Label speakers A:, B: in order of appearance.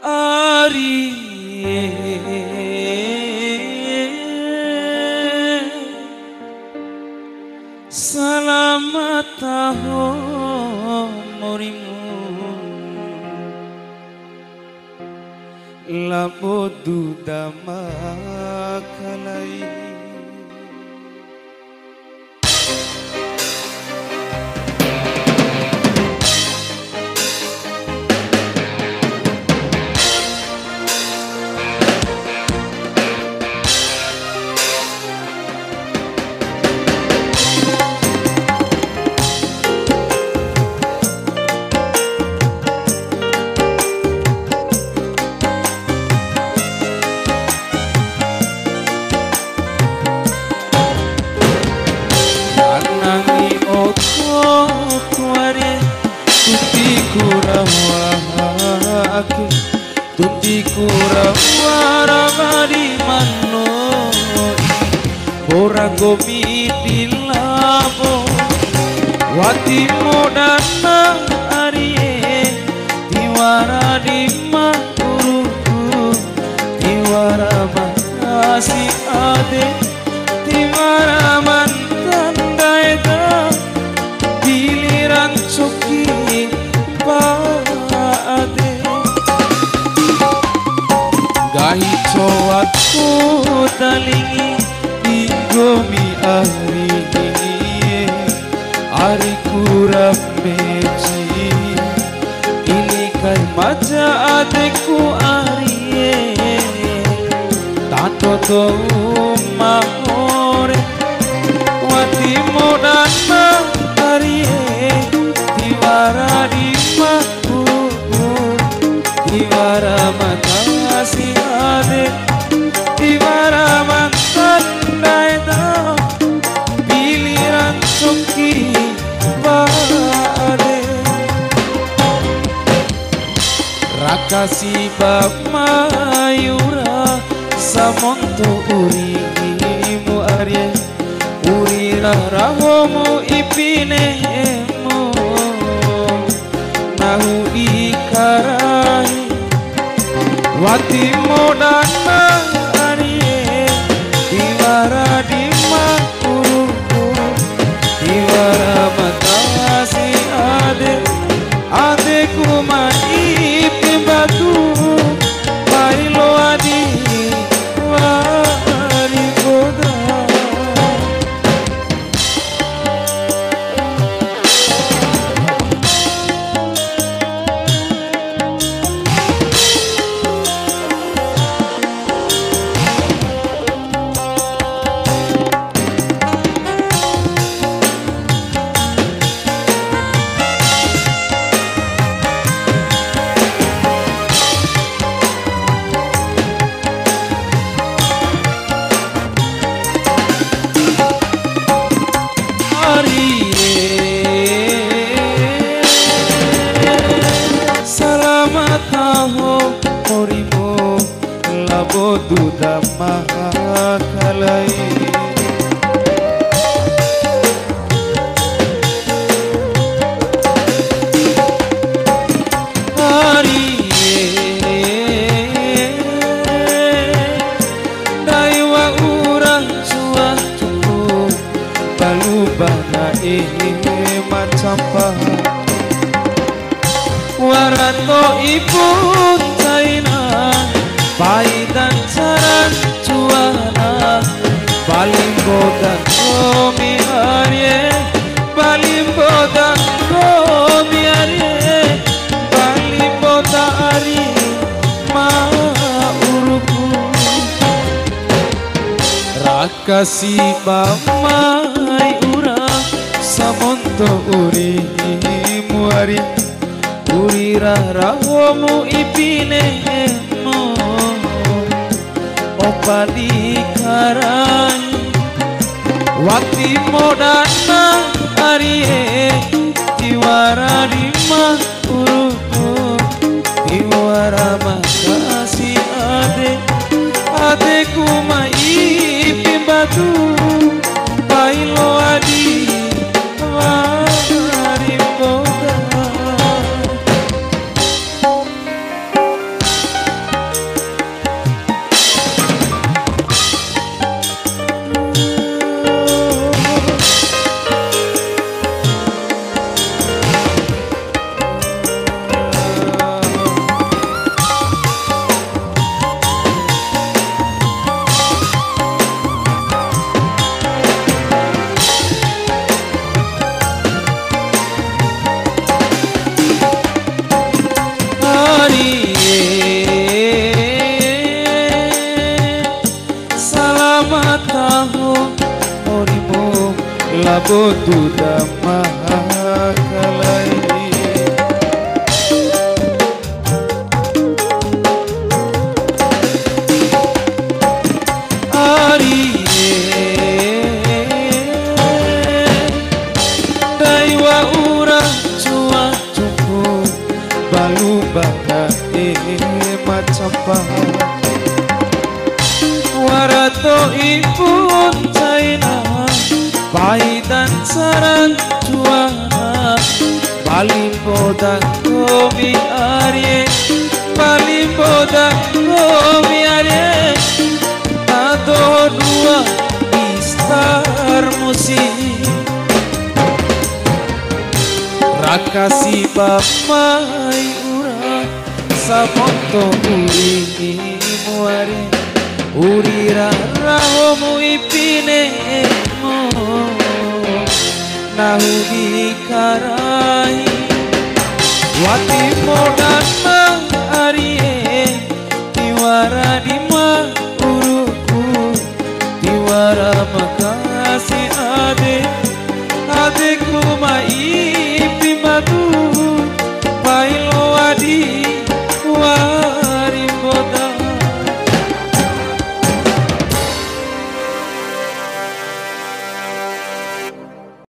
A: Ari selamat tahun morimu labodu damakalai. Tuti kurawara di mano ora gomi dilabo wati modana arie diwara di makuru diwara makasi ade diwara mantan daeda giliran coki ade gahi cowatku talingi inggomi ari kurang meci ini kai maja adekku ari tato to mahore wati modana ari diwara di diwara makasi ade diwara mantan daeda piliran coki bade rakasi bamayura samonto urimu arye urira rahomu ipinemu nahu ikarai wati modana arie diwara di makuru diwara makasi adeku maipi batu bailo adi wari boda labodu damakalai hari daiwa urang suah cukup balubana macampa warato ibu China paidan saran cuana balimbo dan komi arye balimbo dan komi arye balimbo dari ma uruku rakasi bamai ura samonto uri muari urira rahomu ipinemu opadi karai wati modana arie diwara di makuru diwara makasi adeku maipi batu bailo adi wari boda botu damakalai Ariye Daiwa ura cua cukup balu baka macapa Warato ipun China Paidan saran cuana Bali podang komi arye Bali podang komi arye Ado dua istar musik Rakasi bapai ura Saponto uri muare Urira rahomu ipine mo Nahugi karai Wati modana arie Tiwara dima uruku Tiwara makasi ade Adekku mai